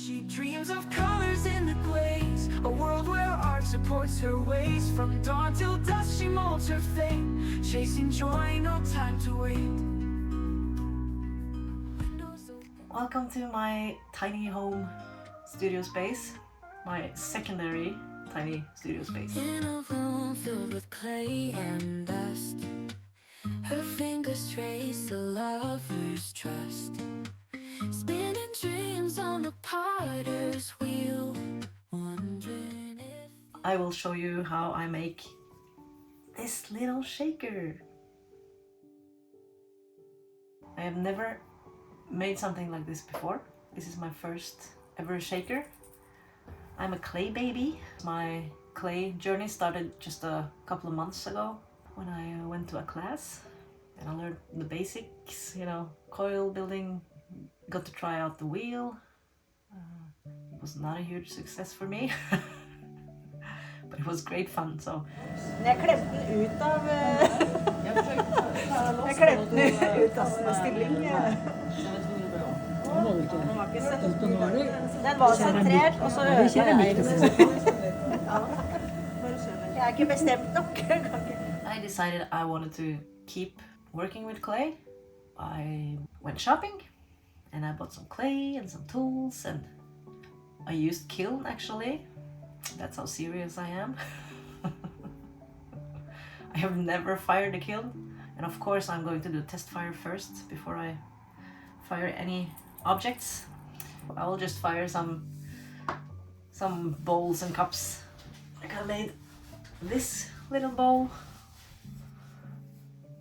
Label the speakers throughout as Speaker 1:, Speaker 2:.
Speaker 1: She dreams of colors in the glaze, a world where art supports her ways. From dawn till dusk she molds her fate, chasing joy, no time to wait.
Speaker 2: Welcome to my tiny home studio space, my secondary tiny studio space.
Speaker 1: In a room filled with clay and dust, her fingers trace a lover's trust, spinning dreams on a potter's wheel, wondering if
Speaker 2: I will show you how I make this little shaker. I have never made something like this before. This is my first ever shaker. I'm a clay baby. My clay journey started just a couple of months ago when I went to a class and I learned the basics, you know, coil building, got to try out the wheel. It was not a huge success for me, but it was great fun. So
Speaker 3: Jeg klemte den ut av Jeg klemte den ut av stilling. Den var ikke den var sentrert, og så ødela jeg den. Jeg er ikke bestemt nok.
Speaker 2: I decided I wanted to keep working with clay. I went shopping and I bought some clay and some tools, and I used Kiln actually. That's how serious I am. I have never fired a kiln, and of course I'm going to do a test fire first before I fire any objects. I will just fire some bowls and cups. Like I made this little bowl,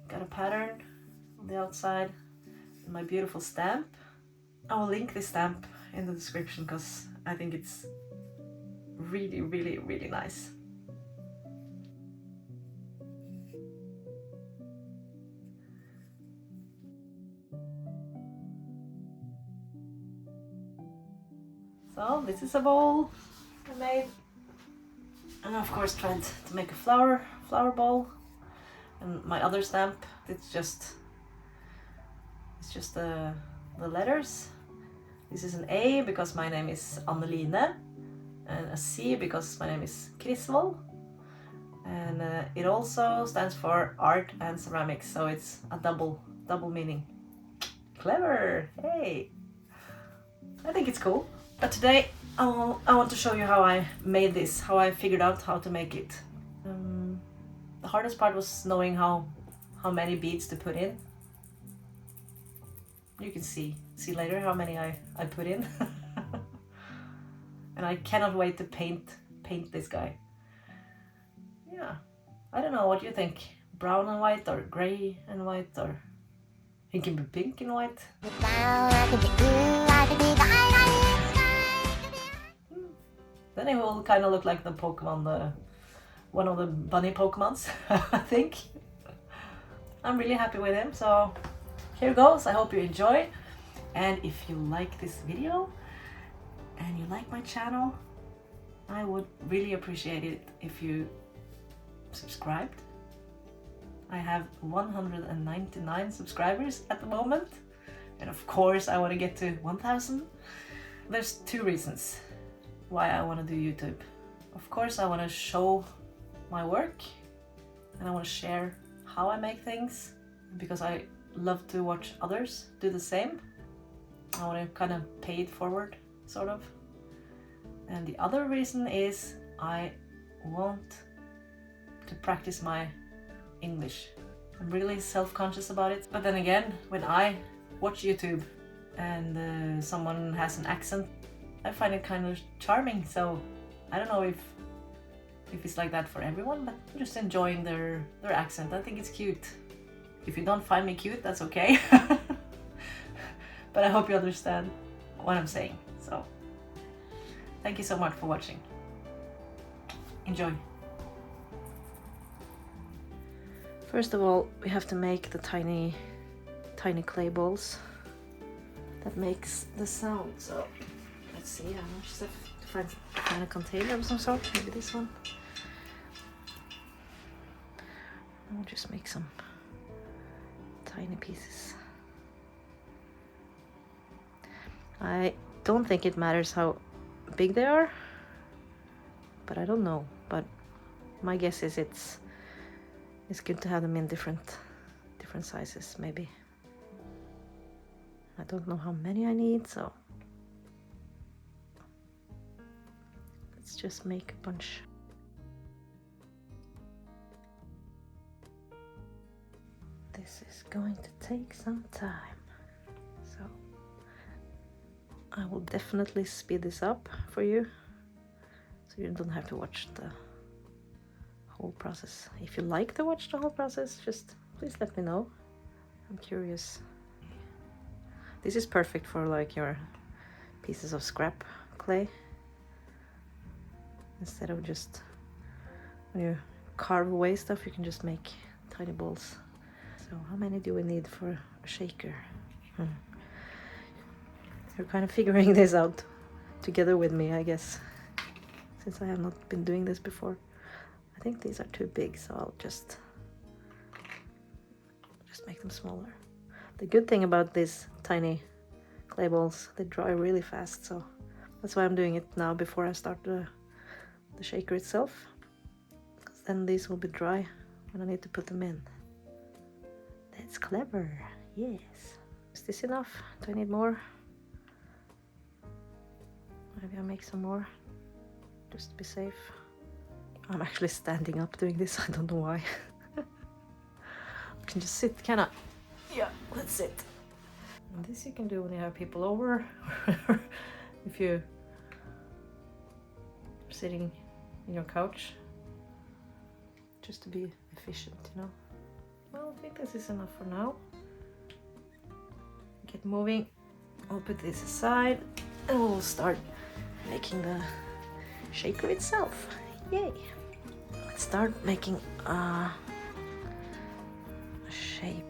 Speaker 2: got a pattern on the outside, and my beautiful stamp. I will link this stamp in the description because I think it's really, really, really nice. So this is a bowl I made, and of course tried to make a flower bowl. And my other stamp, it's just the letters. This is an A because my name is Anneline, and a C because my name is Krisvold, and it also stands for art and ceramics, so it's a double meaning. Clever! Hey, I think it's cool. But today I want to show you how I made this, how I figured out how to make it. The hardest part was knowing how many beads to put in. You can see later how many I put in. And I cannot wait to paint this guy. Yeah, I don't know what you think. Brown and white, or gray and white, or it can be pink and white. Then it will kind of look like the Pokemon, one of the bunny Pokemons, I think. I'm really happy with him, so here goes. I hope you enjoy, and if you like this video and you like my channel, I would really appreciate it if you subscribed. I have 199 subscribers at the moment, and of course I want to get to 1,000. There's two reasons why I want to do YouTube. Of course I want to show my work, and I want to share how I make things, because I love to watch others do the same. I want to kind of pay it forward, sort of. And the other reason is I want to practice my English. I'm really self-conscious about it, but then again, when I watch YouTube and someone has an accent, I find it kind of charming. So I don't know if it's like that for everyone, but I'm just enjoying their accent. I think it's cute. If you don't find me cute, that's okay. But I hope you understand what I'm saying. So thank you so much for watching. Enjoy. First of all, we have to make the tiny clay balls that makes the sound. So let's see, I'm just have to find a container of some sort, maybe this one. I'll just make some tiny pieces. I don't think it matters how big they are, but I don't know. But my guess is it's good to have them in different sizes, maybe. I don't know how many I need, so let's just make a bunch. This is going to take some time, so I will definitely speed this up for you, so you don't have to watch the whole process. If you like to watch the whole process, just please let me know. I'm curious. This is perfect for like your pieces of scrap clay, instead of just when you carve away stuff, you can just make tiny balls. So how many do we need for a shaker? You're kind of figuring this out together with me, I guess, since I have not been doing this before. I think these are too big, so I'll just make them smaller. The good thing about these tiny clay balls, they dry really fast, so that's why I'm doing it now before I start the shaker itself, because then these will be dry when I need to put them in. That's clever. Yes. Is this enough? Do I need more? Maybe I'll make some more just to be safe. I'm actually standing up doing this. I don't know why. I can just sit, can I? Yeah, let's sit. And this you can do when you have people over, if you're sitting in your couch, just to be efficient, you know. Well, I think this is enough for now. Get moving. I'll put this aside and we'll start making the shaker itself. Yay! Let's start making a shape.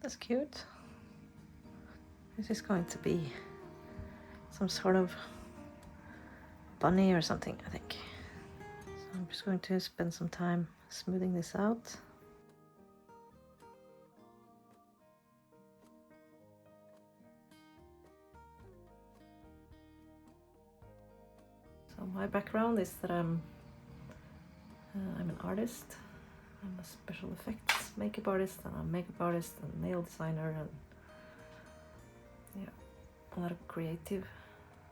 Speaker 2: That's cute. This is going to be some sort of bunny or something, I think. So I'm just going to spend some time smoothing this out. So my background is that I'm an artist. I'm a special effects makeup artist, and I'm a makeup artist and nail designer, and yeah, a lot of creative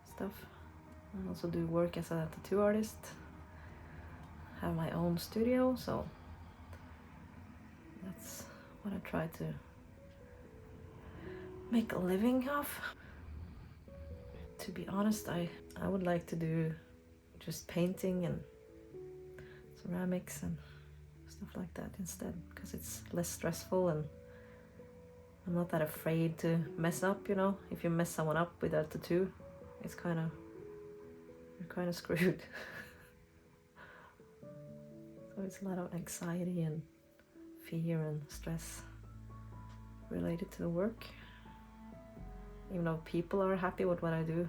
Speaker 2: stuff. I also do work as a tattoo artist. Have my own studio, so that's what I try to make a living of. To be honest, I would like to do just painting and ceramics and stuff like that instead, because it's less stressful and I'm not that afraid to mess up, you know. If you mess someone up with a tattoo, it's you're kind of screwed. So it's a lot of anxiety and fear and stress related to the work. Even though people are happy with what I do,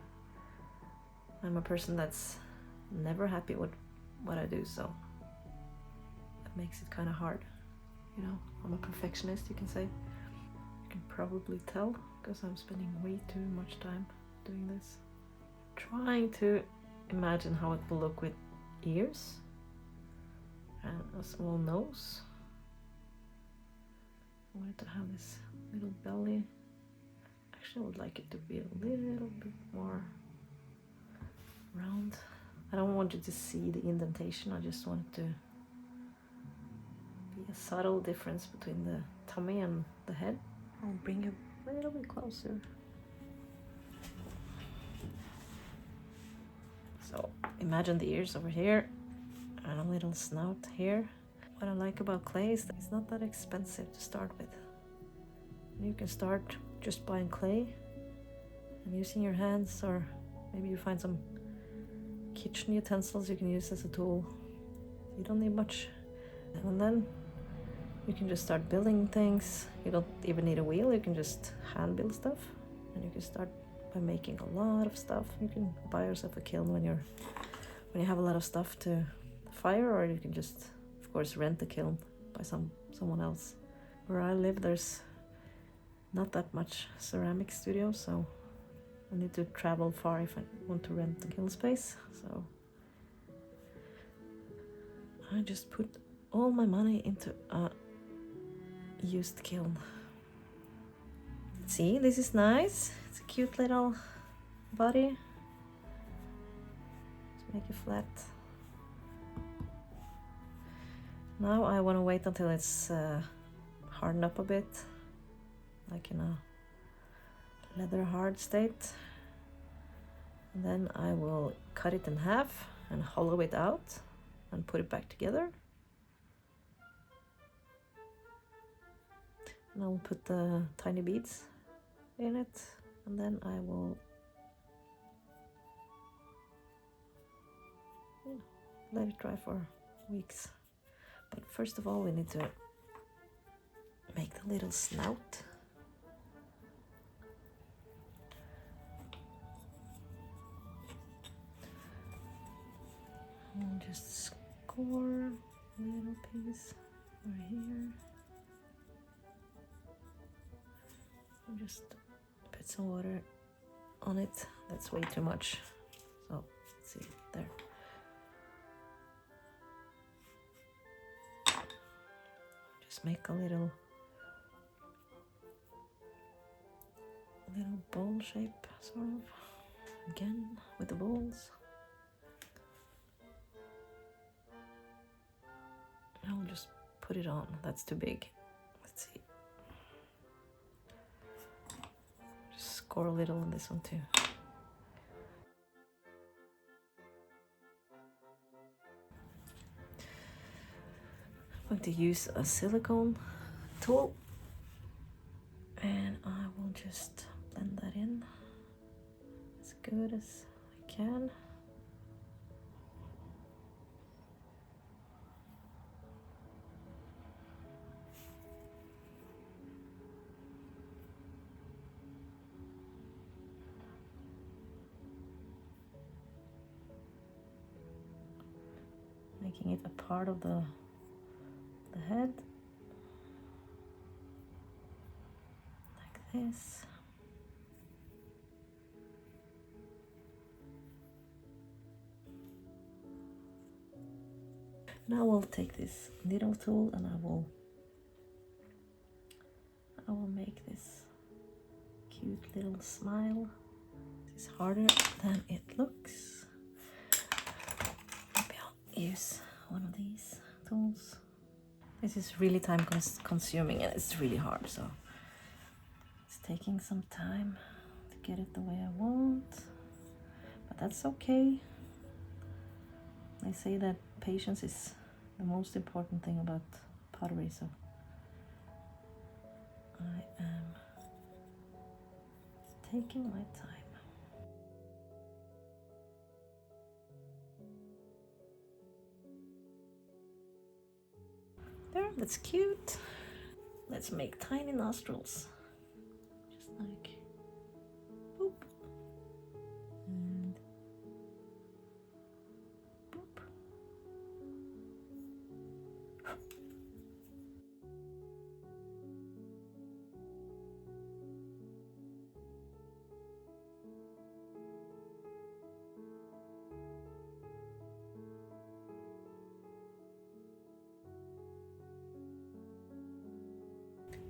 Speaker 2: I'm a person that's never happy with what I do, so that makes it kind of hard. You know, I'm a perfectionist, you can say. You can probably tell because I'm spending way too much time doing this. Trying to imagine how it will look with ears and a small nose. I wanted to have this little belly. Actually, I would like it to be a little bit more round. I don't want you to see the indentation, I just want it to be a subtle difference between the tummy and the head. I'll bring it a little bit closer. So imagine the ears over here and a little snout here. What I like about clay is that it's not that expensive to start with. You can start just buying clay and using your hands, or maybe you find some kitchen utensils you can use as a tool. You don't need much. And then you can just start building things. You don't even need a wheel, you can just hand build stuff, and you can start by making a lot of stuff. You can buy yourself a kiln when you have a lot of stuff to fire, or you can just, of course, rent a kiln by someone else. Where I live, there's not that much ceramic studios, so I need to travel far if I want to rent the kiln space. So I just put all my money into a used kiln. See, this is nice. It's a cute little body. Let's make it flat. Now I want to wait until it's hardened up a bit, like in a leather hard state. And then I will cut it in half and hollow it out and put it back together. And I'll put the tiny beads in it, and then I will let it dry for weeks. But first of all, we need to make the little snout. I'll just score a little piece right here. I'll just put some water on it. That's way too much. So let's see, there. Just make a little bowl shape, sort of. Again with the balls. I'll just put it on. That's too big. Let's see. Just score a little on this one too. I'm going to use a silicone tool, and I will just blend that in as good as I can. Making it a part of the head, like this. Now I'll take this needle tool and I will make this cute little smile. It's harder than it looks. Maybe I'll use one of these tools. This is really time consuming and it's really hard, so it's taking some time to get it the way I want, but that's okay. They say that patience is the most important thing about pottery, so I am taking my time. There, that's cute. Let's make tiny nostrils. Just like boop and boop.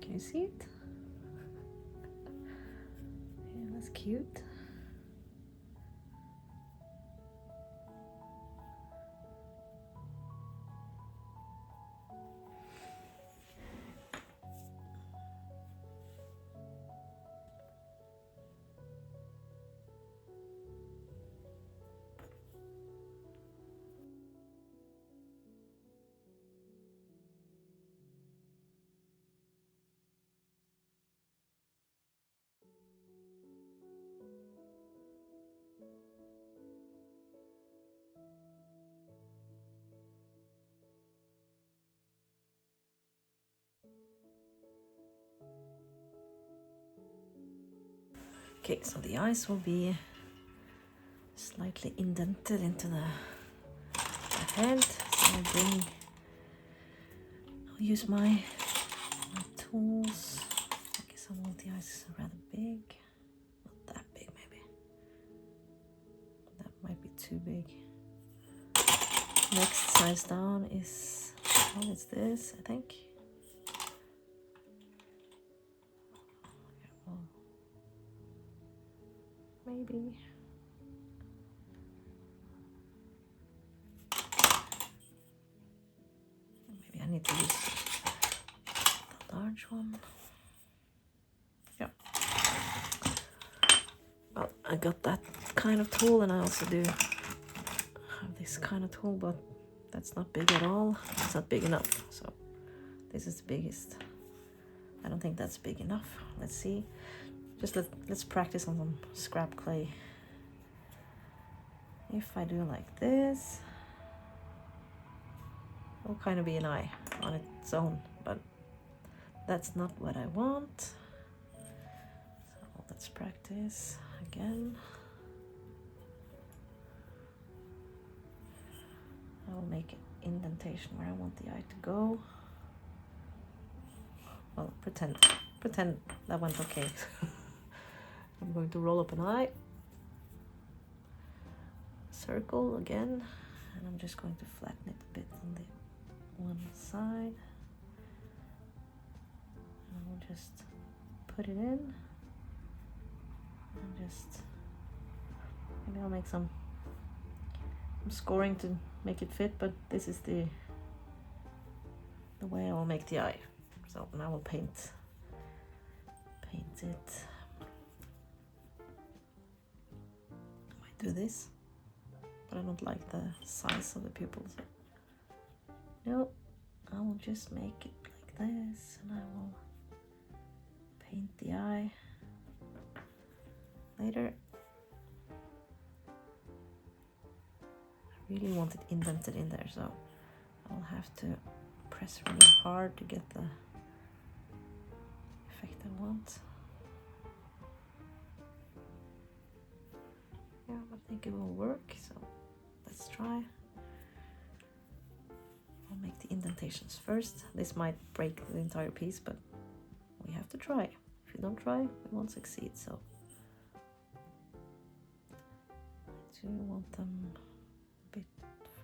Speaker 2: Can you see it? Yeah, that's cute. Okay, so the eyes will be slightly indented into the head. So I'll use my tools. I guess I want the eyes rather big. Not that big, maybe. That might be too big. Next size down is, well, it's this, I think. Well, maybe. Maybe I need to use the large one. Yeah. Well, I got that kind of tool, and I also do have this kind of tool, but that's not big at all. It's not big enough, so this is the biggest. I don't think that's big enough. Let's see. Just let's practice on some scrap clay. If I do like this, it'll kind of be an eye on its own, but that's not what I want. So let's practice again. I will make an indentation where I want the eye to go. Well, pretend that went okay. I'm going to roll up an eye, circle again, and I'm just going to flatten it a bit on the one side. And I will just put it in, and just maybe I'll make some scoring to make it fit, but this is the way I will make the eye. So now I will paint it. I might do this, but I don't like the size of the pupils. No, I will just make it like this, and I will paint the eye later. I really want it indented in there, so I'll have to press really hard to get the effect I want. Yeah, I think it will work, so let's try. I'll make the indentations first. This might break the entire piece, but we have to try. If you don't try, we won't succeed, so I do want them a bit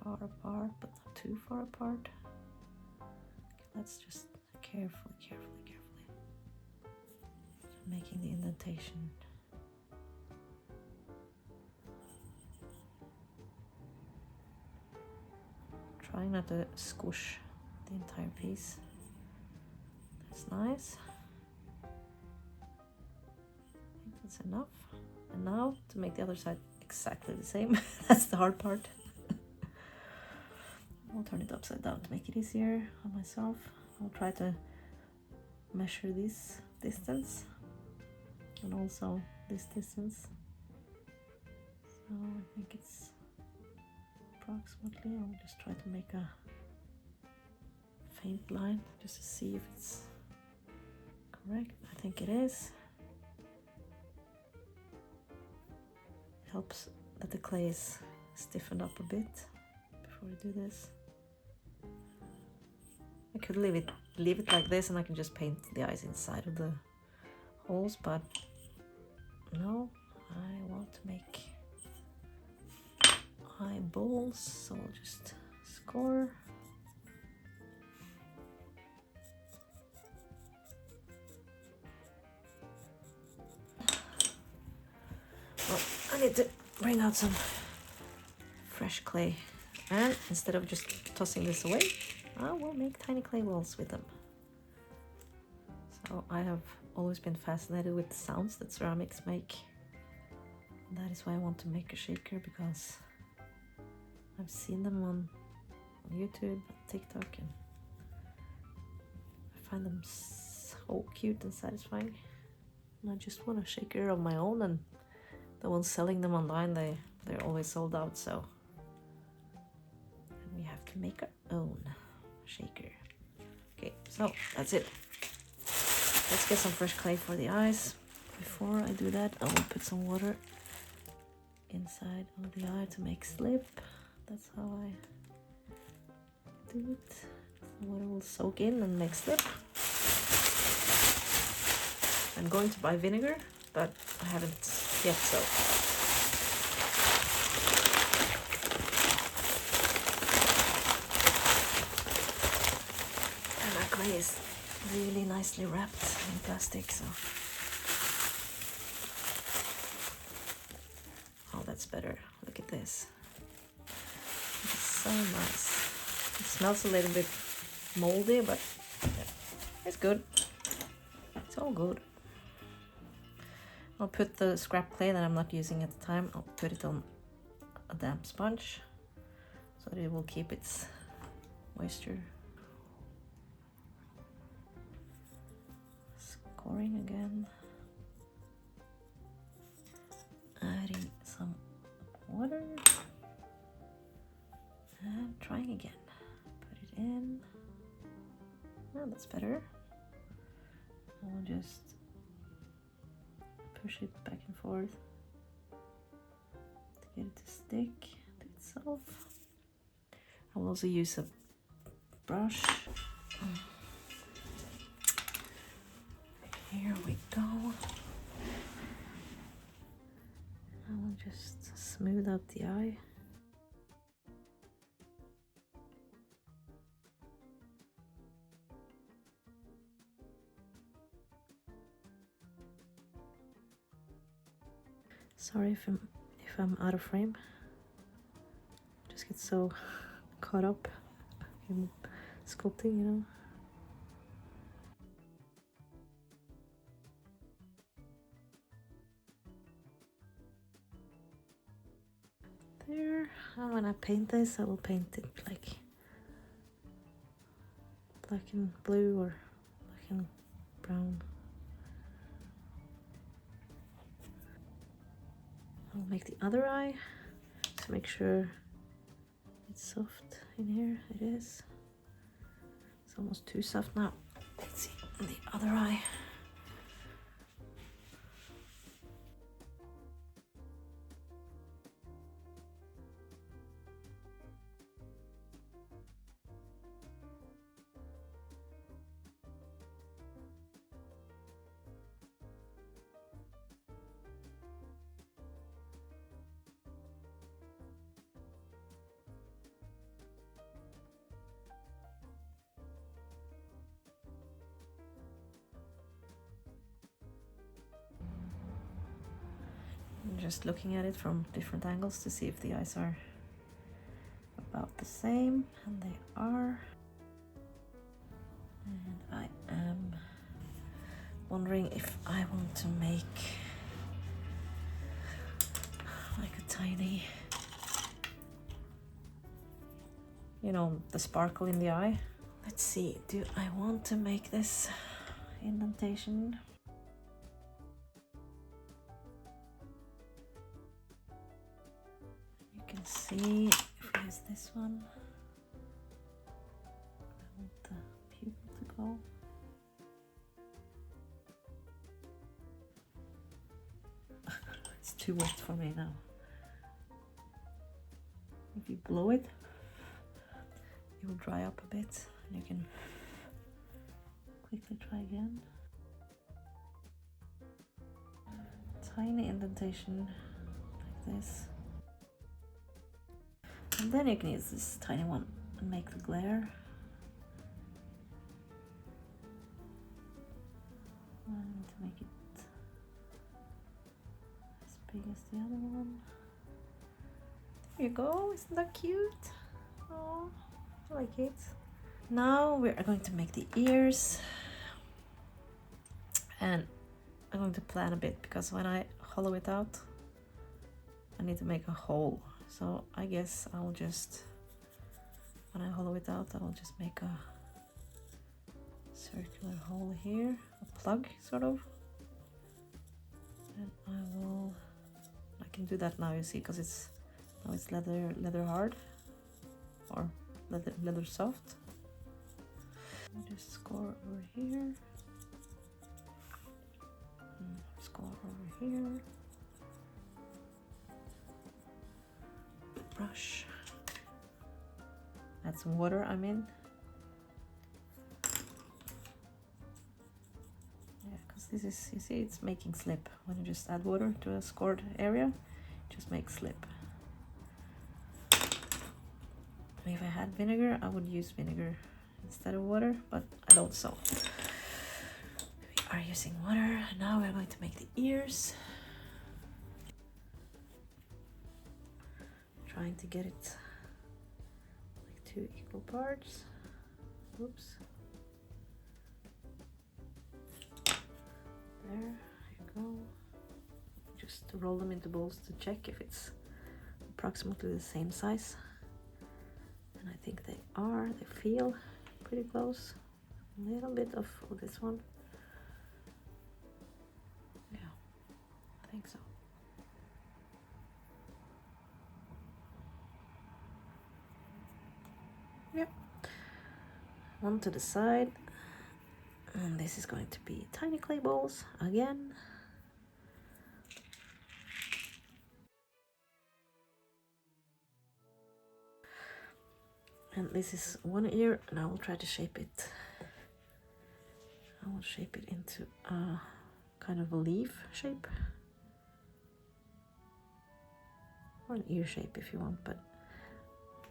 Speaker 2: far apart, but not too far apart. Okay, let's just carefully making the indentation. Trying not to squish the entire piece. That's nice. I think that's enough. And now to make the other side exactly the same. That's the hard part. I'll turn it upside down to make it easier on myself. I'll try to measure this distance and also this distance. So I think it's approximately, I'll just try to make a faint line just to see if it's correct. I think it is. It helps that the clay is stiffened up a bit before I do this. I could leave it like this, and I can just paint the eyes inside of the holes, but no, I want to make eyeballs, so I'll just score. Well, I need to bring out some fresh clay, and instead of just tossing this away, I will make tiny clay balls with them. So I have always been fascinated with the sounds that ceramics make. And that is why I want to make a shaker, because I've seen them on YouTube, TikTok, and I find them so cute and satisfying. And I just want a shaker of my own, and the ones selling them online, they're always sold out, so we have to make our own shaker. Okay, so that's it. Let's get some fresh clay for the eyes. before I do that, I will put some water inside of the eye to make slip. That's how I do it. The water will soak in and make slip. I'm going to buy vinegar, but I haven't yet, so. And my clay is really nicely wrapped in plastic, so. Oh, that's better. Look at this. It's so nice. It smells a little bit moldy, but yeah, it's good. It's all good. I'll put the scrap clay that I'm not using at the time, I'll put it on a damp sponge so that it will keep its moisture. Scoring again. Adding some water. And trying again. Put it in. Oh, that's better. I'll just push it back and forth to get it to stick to itself. I will also use a brush. Here we go. I will just smooth out the eye. Sorry if I'm out of frame. Just get so caught up in sculpting, you know. There. And when I paint this, I will paint it like black and blue or black and brown. I'll make the other eye to make sure it's soft in here. It is. It's almost too soft now. Let's see the other eye. I'm just looking at it from different angles to see if the eyes are about the same, and they are. And I am wondering if I want to make like a tiny, you know, the sparkle in the eye. Let's see, do I want to make this indentation? You can see if we use this one, I want the pupil to go. It's too wet for me now. If you blow it, it will dry up a bit and you can quickly try again. Tiny indentation like this. And then you can use this tiny one and make the glare. And to make it as big as the other one. There you go, isn't that cute? Oh, I like it. Now we are going to make the ears. And I'm going to plan a bit because when I hollow it out, I need to make a hole. So I guess I'll just, when I hollow it out, I'll just make a circular hole here, a plug sort of. And I can do that now, you see, because it's leather hard or leather soft. I'll just score over here. go over here. Brush. Add some water, I mean. Yeah, because this is, you see, it's making slip. When you just add water to a scored area, it just makes slip. If I had vinegar, I would use vinegar instead of water, but I don't, so we are using water. Now we're going to make the ears. Trying to get it like 2 equal parts. Oops. There you go. Just roll them into balls to check if it's approximately the same size. And I think they are. They feel pretty close. A little bit of this one. Yeah, I think so. Yep. One to the side. And this is going to be tiny clay balls again. And this is one ear, and I will try to shape it. I will shape it into a kind of a leaf shape. Or an ear shape if you want, but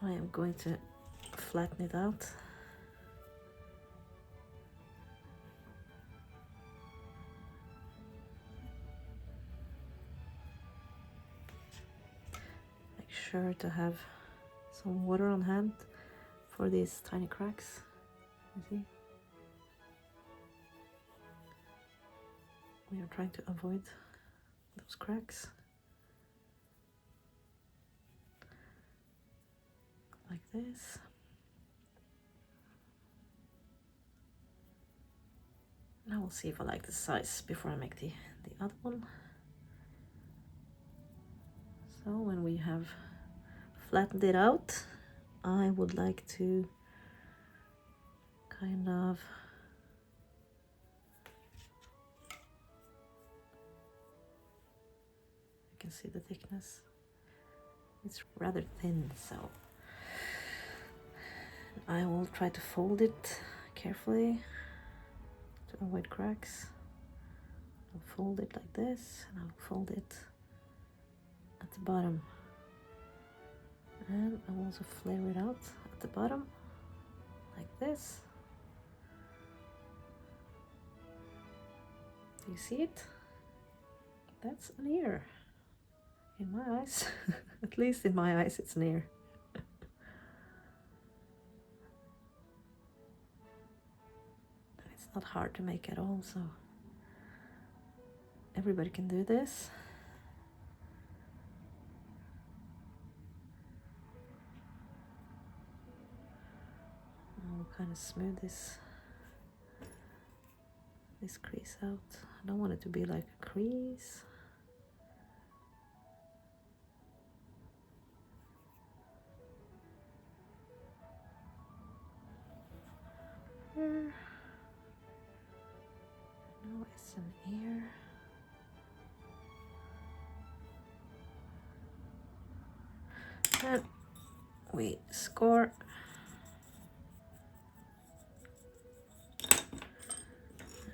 Speaker 2: I am going to flatten it out. Make sure to have some water on hand for these tiny cracks. You see? We are trying to avoid those cracks. Like this. Now we'll see if I like the size before I make the other one. So when we have flattened it out, I would like to kind of you can see the thickness. It's rather thin, so I will try to fold it carefully to avoid cracks. I'll fold it like this, and I'll fold it at the bottom. And I'll also flare it out at the bottom, like this. Do you see it? That's an ear. In my eyes. At least in my eyes it's an ear. It's not hard to make at all, so everybody can do this. I'll kind of smooth this crease out. I don't want it to be like a crease. Here. Now it's an ear. And we score.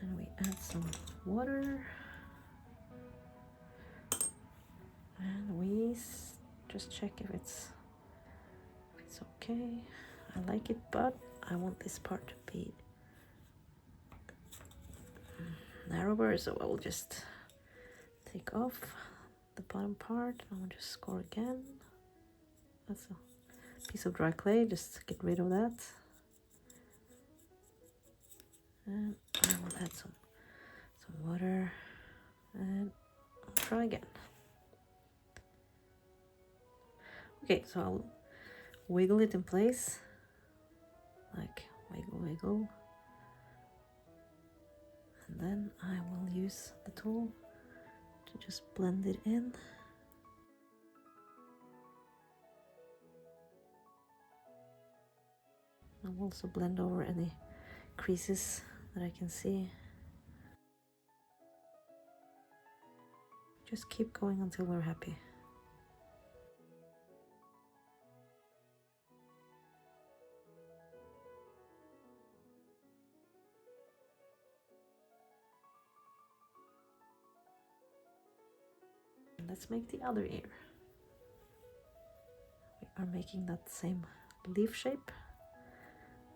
Speaker 2: And we add some water. And we just check if it's okay. I like it, but I want this part to be narrower, so I will just take off the bottom part. I will just score again. That's a piece of dry clay, just get rid of that. And I will add some water and I'll try again. Okay, so I'll wiggle it in place, like wiggle, wiggle. And then I will use the tool to just blend it in. I'll also blend over any creases that I can see. Just keep going until we're happy. Let's make the other ear. We are making that same leaf shape.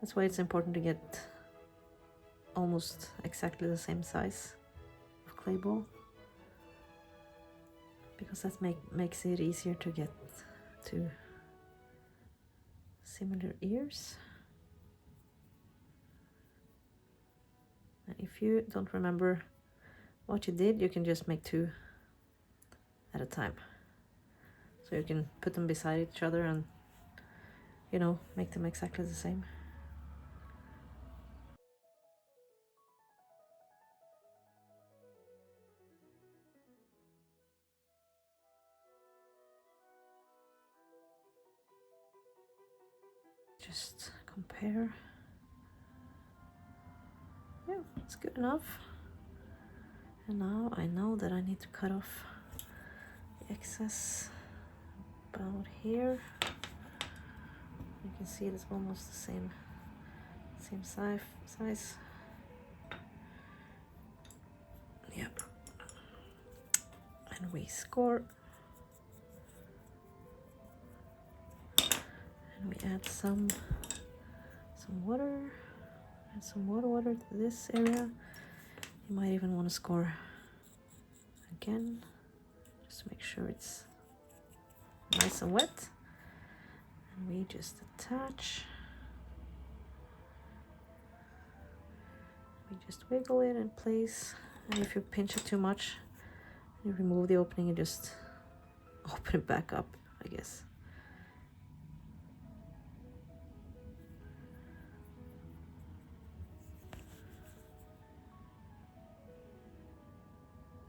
Speaker 2: That's why it's important to get almost exactly the same size of clay ball, because that makes it easier to get to similar ears. And if you don't remember what you did, you can just make 2 at a time. So you can put them beside each other and, you know, make them exactly the same. Just compare. Yeah, it's good enough. And now I know that I need to cut off the excess about here. You can see it's almost the same size. Yep. And we score. And we add some water. Add some more water to this area. You might even want to score again, just to make sure it's nice and wet. And we just attach. We just wiggle it in place, and if you pinch it too much, you remove the opening and just open it back up, I guess.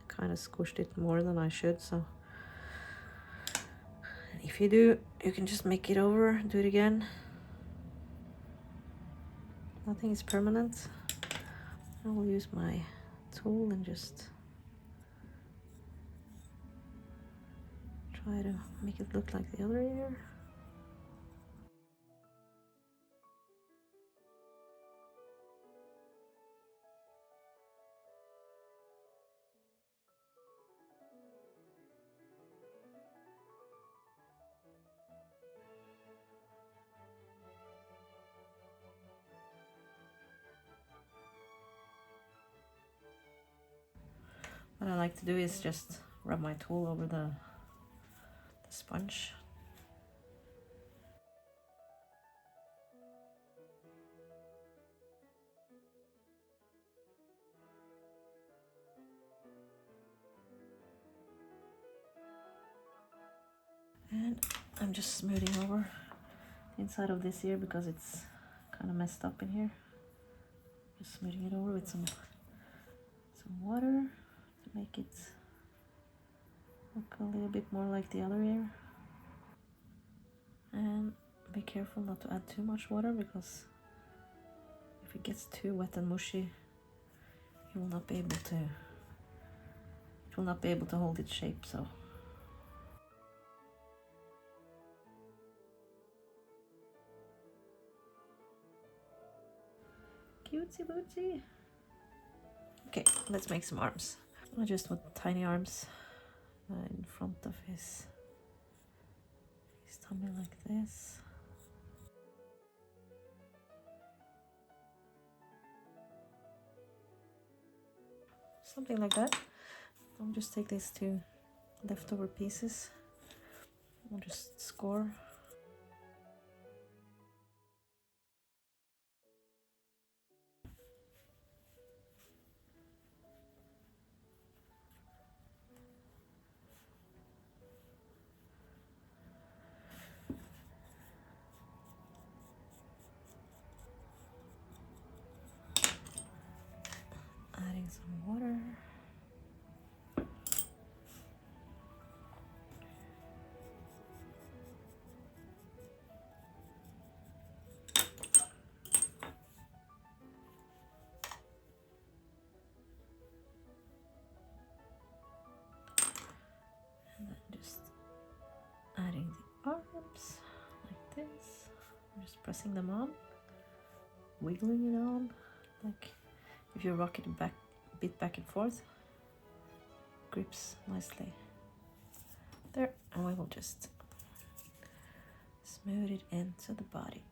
Speaker 2: Kind of squished it more than I should, so if you do, you can just make it over, do it again. Nothing is permanent. I will use my tool and just try to make it look like the other ear. What I like to do is just rub my tool over the sponge. And I'm just smoothing over the inside of this ear because it's kind of messed up in here. Just smoothing it over with some water to make it look a little bit more like the other ear. And be careful not to add too much water, because if it gets too wet and mushy, you will not be able to hold its shape. So cutesy bootsy. Okay, let's make some arms. I just want tiny arms in front of his tummy like this. Something like that. I'll just take these 2 leftover pieces. I'll just score. Adding some water. And then just adding the arms like this. I'm just pressing them on, wiggling it on, like if you rock it back a bit back and forth, grips nicely. There, and we will just smooth it into the body.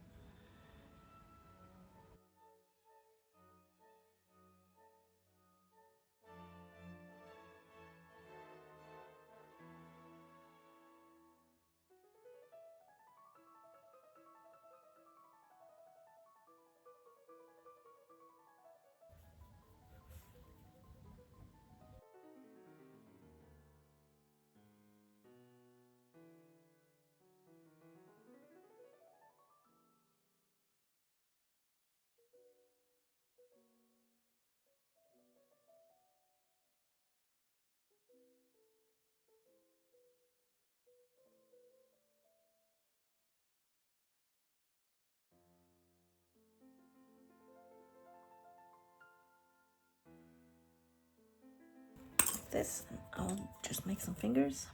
Speaker 2: This, and I'll just make some fingers.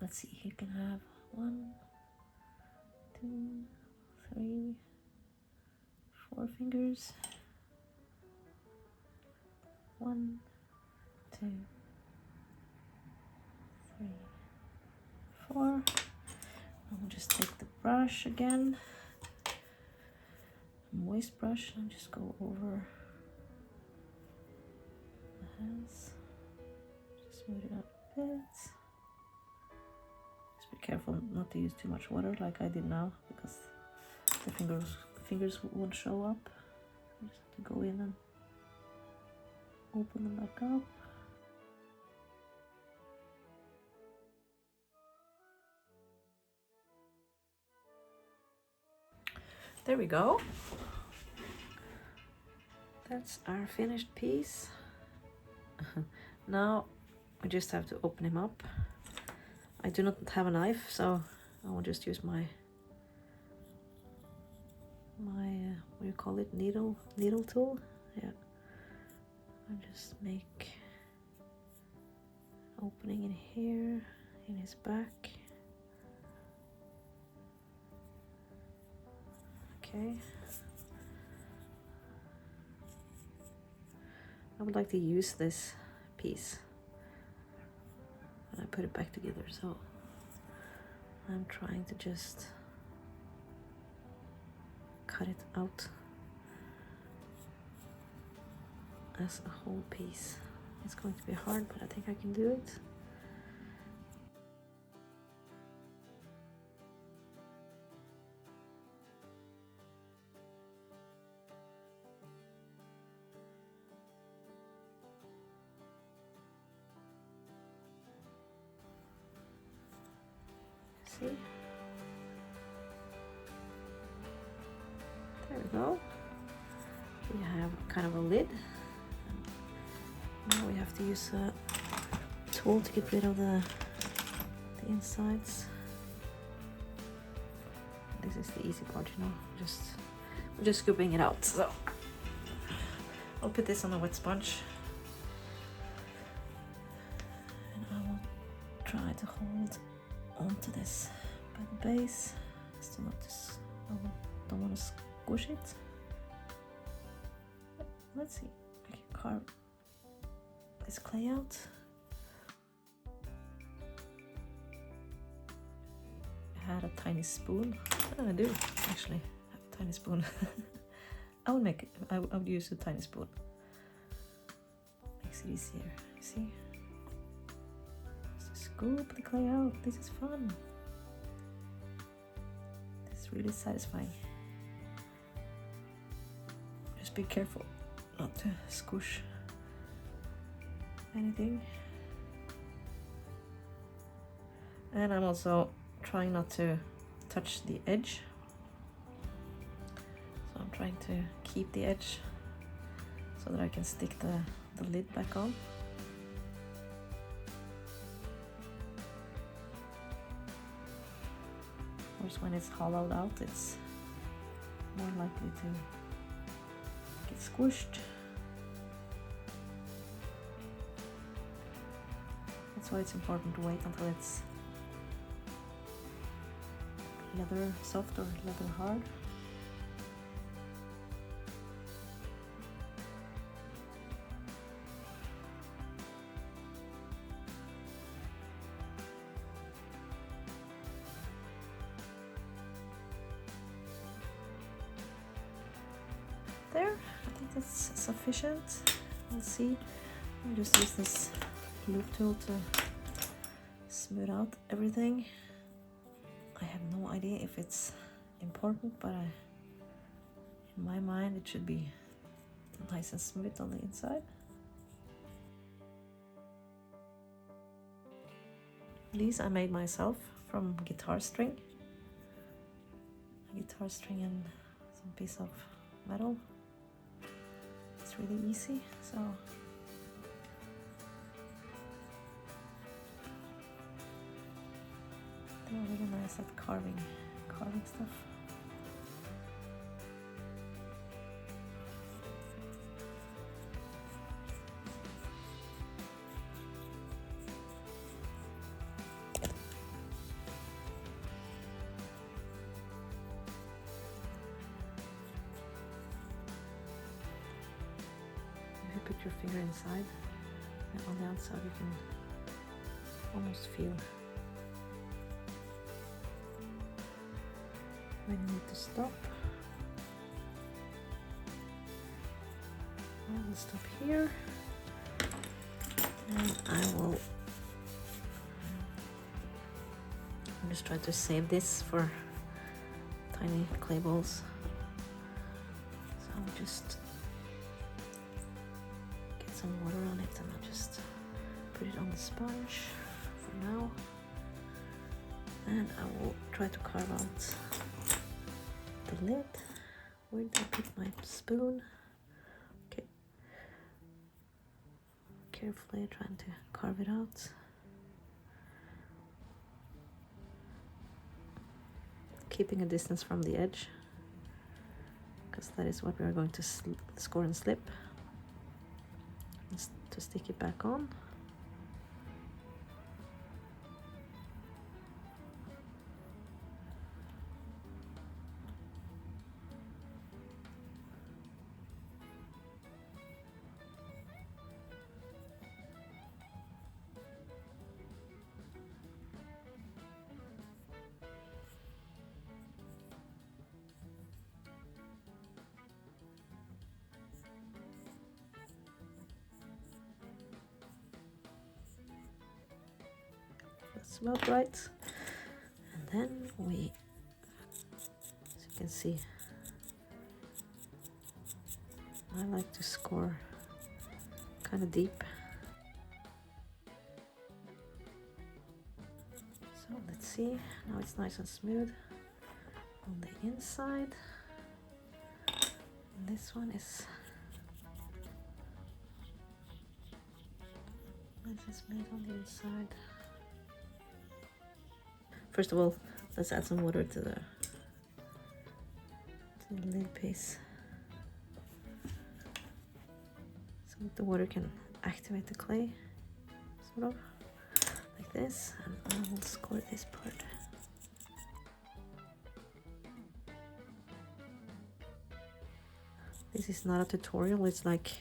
Speaker 2: Let's see, you can have 1, 2, 3, 4 fingers. 1, 2, 3, 4. I'll just take the brush again, a moist brush, and just go over the hands. Just smooth it out a bit. Just be careful not to use too much water like I did now, because the fingers won't show up. You just have to go in and open them back up. There we go. That's our finished piece. Now we just have to open him up. I do not have a knife, so I will just use my what do you call it, needle tool. Yeah, I'll just make an opening in here in his back. Okay, I would like to use this piece when I put it back together, so I'm trying to just cut it out as a whole piece. It's going to be hard, but I think I can do it. See? There we go. We have kind of a lid. Now we have to use a tool to get rid of the insides. This is the easy part, you know. We're just scooping it out. So I'll put this on a wet sponge, and I will try to hold onto this by the base. Still not this. I don't want to squish it. Let's see. I can carve this clay out. I had a tiny spoon. Oh, I do actually have a tiny spoon. I would use a tiny spoon. Makes it easier. You see? Just scoop the clay out. This is fun. It's really satisfying. Just be careful not to squish anything. And I'm also trying not to touch the edge. So I'm trying to keep the edge so that I can stick the lid back on. Of course, when it's hollowed out, it's more likely to get squished. That's why it's important to wait until it's leather soft or leather hard. There, I think that's sufficient. We'll see. I'll just use this loop tool to smooth out everything. I have no idea if it's important, but in my mind it should be nice and smooth on the inside. These I made myself from guitar string. A guitar string and some piece of metal. It's really easy, so they're really nice at carving stuff. Put your finger inside, and on the outside you can almost feel when you need to stop. I will stop here, and I'll just try to save this for tiny clay balls. So I'll just some water on it, and I'll just put it on the sponge for now, and I will try to carve out the lid. Where did I put my spoon? Okay, carefully trying to carve it out, keeping a distance from the edge, because that is what we are going to score and slip. To stick it back on. That's about right. And then we, as you can see, I like to score kind of deep. So let's see, now it's nice and smooth on the inside. And this one is nice and smooth on the inside. First of all, let's add some water to the lid piece, so that the water can activate the clay, sort of like this, and I will score this part. This is not a tutorial, it's like,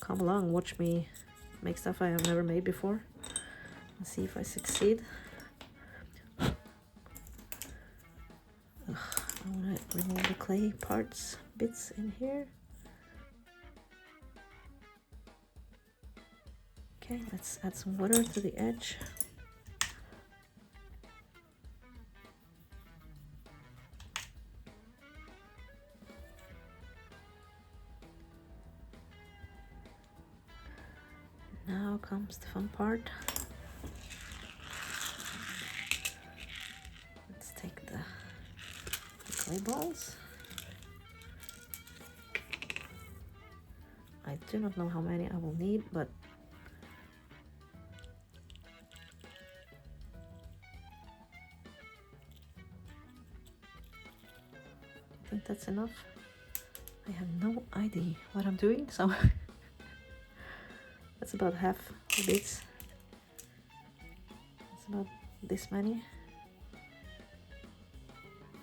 Speaker 2: come along, watch me make stuff I have never made before, and see if I succeed. I want to remove the clay bits in here. Okay, let's add some water to the edge. Now comes the fun part. Let's take the clay balls. I do not know how many I will need, but I think that's enough. I have no idea what I'm doing, so that's about half the bits. about this many.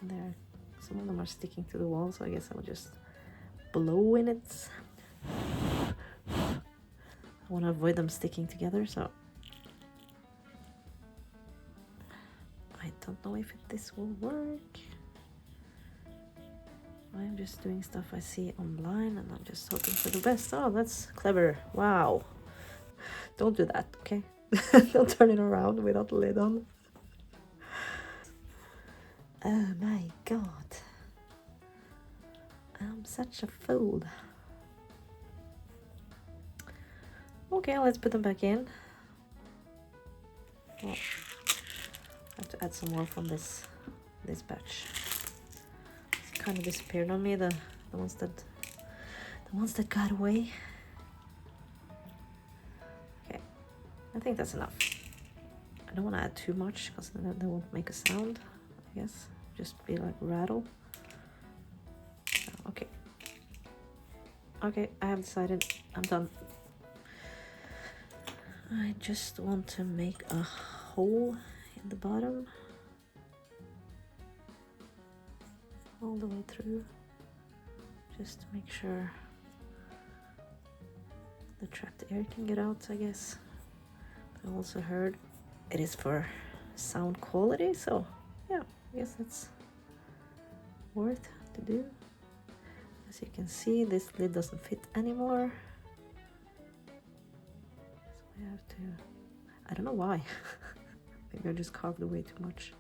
Speaker 2: And there, some of them are sticking to the wall, so I guess I will just blow in it. I want to avoid them sticking together, so I don't know if this will work. I'm just doing stuff I see online and I'm just hoping for the best. Oh, that's clever. Wow. Don't do that, okay? Don't turn it around without the lid on. Oh my god. I'm such a fool. Okay, let's put them back in. Oh, I have to add some more from this batch. It's kind of disappeared on me, the ones that got away. Okay, I think that's enough. I don't want to add too much because then they won't make a sound, I guess. Just be like rattle. Okay. Okay, I have decided. I'm done. I just want to make a hole in the bottom. All the way through. Just to make sure the trapped air can get out, I guess. But I also heard it is for sound quality, so yeah, I guess that's worth to do. As you can see, this lid doesn't fit anymore. So I have to, I don't know why. Maybe I just carved away too much.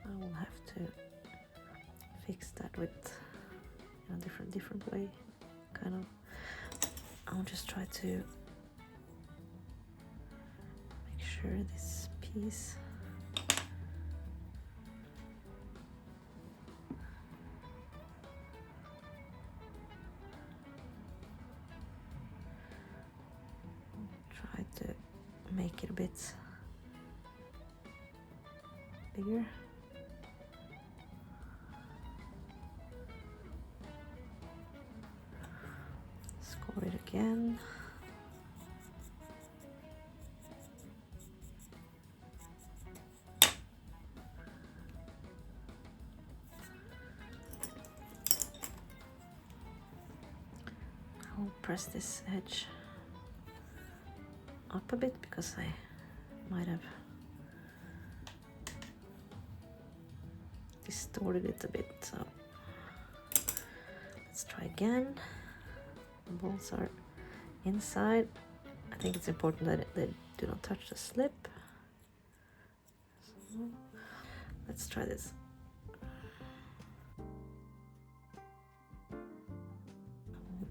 Speaker 2: I will have to fix that with a different way, kind of. I'll just try to make sure this piece try to make it a bit bigger. Score it again. I'll press this edge up a bit because I might have distorted it a bit, so let's try again. The bolts are inside. I think it's important that they do not touch the slip. So let's try this.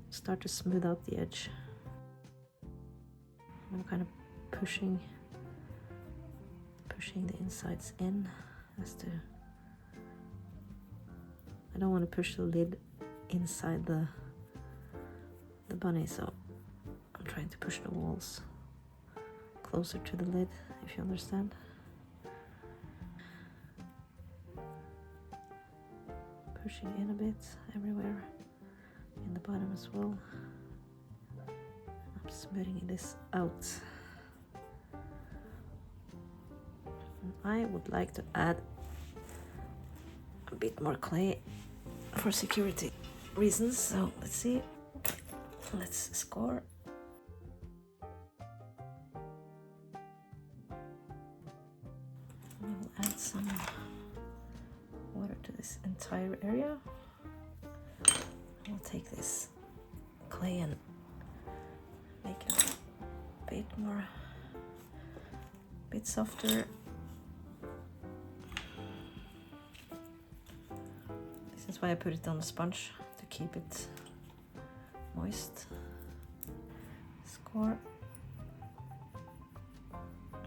Speaker 2: Start to smooth out the edge. I'm kind of pushing the insides in as to, I don't want to push the lid inside the bunny, so I'm trying to push the walls closer to the lid, if you understand. Pushing in a bit everywhere, in the bottom as well. I'm smoothing this out. And I would like to add a bit more clay for security reasons, so let's see. Let's score. We'll add some water to this entire area. We'll take this clay and make it a bit softer. This is why I put it on the sponge, to keep it moist. Score.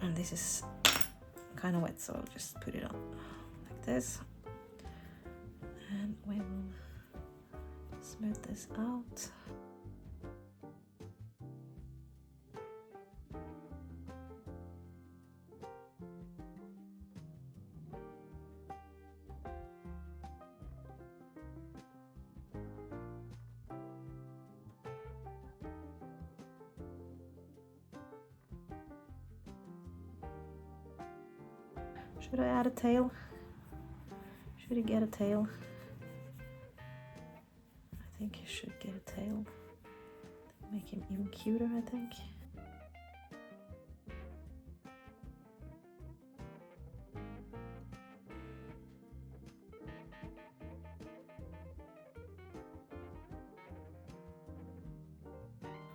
Speaker 2: And this is kind of wet, so I'll just put it on like this. And we will smooth this out. Should I add a tail? Should he get a tail? I think he should get a tail. Make him even cuter, I think.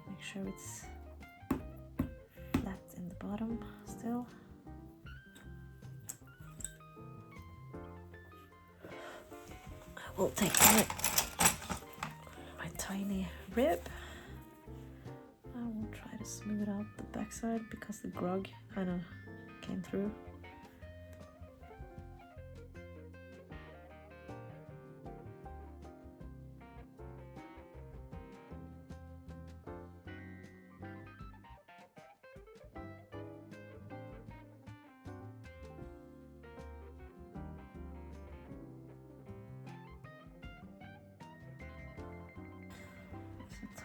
Speaker 2: Make sure it's flat in the bottom still. I will take my tiny rib. I will try to smooth out the backside because the grog kind of came through.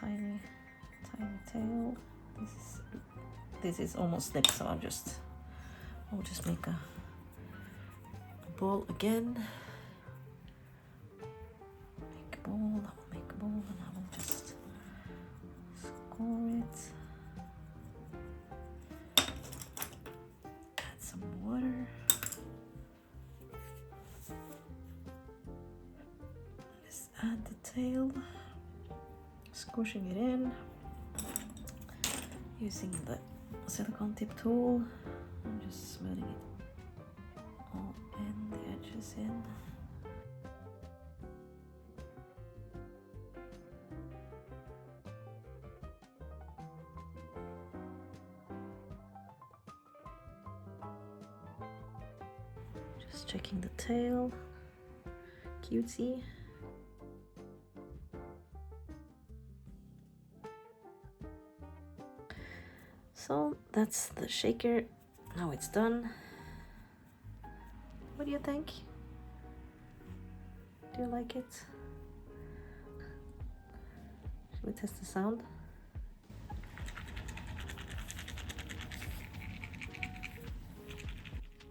Speaker 2: Tiny tail. This is almost snipped, so I'll just make a ball again. Make a ball. I will make a ball, and I will just score it. Add some water. Let's add the tail. Squishing it in using the silicone tip tool. I'm just smoothing it all in, the edges in. Just checking the tail. Cutesy. So that's the shaker. Now it's done. What do you think? Do you like it? Should we test the sound?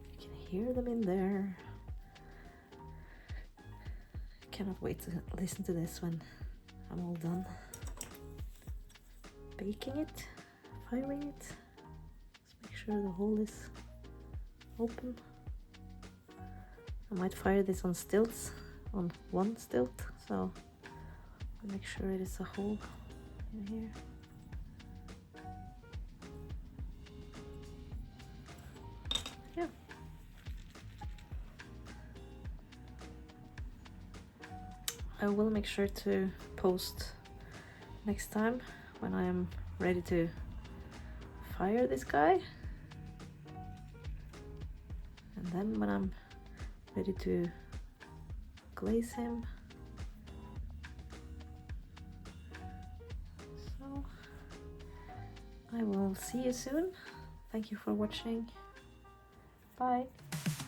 Speaker 2: You can hear them in there. Cannot wait to listen to this when I'm all done. Baking it. Firing it. Let's make sure the hole is open. I might fire this on stilts, on one stilt, so I'll make sure it is a hole in here. Yeah. I will make sure to post next time when I am ready to fire this guy, and then when I'm ready to glaze him. So I will see you soon. Thank you for watching. Bye.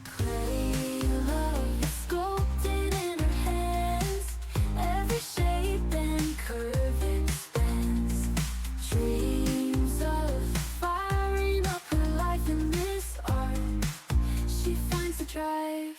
Speaker 1: Clay love is sculpted in her hands. Every shape and curve expands. Dreams of firing up her life in this art. She finds the drive.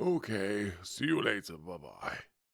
Speaker 4: Okay, see you later. Bye bye.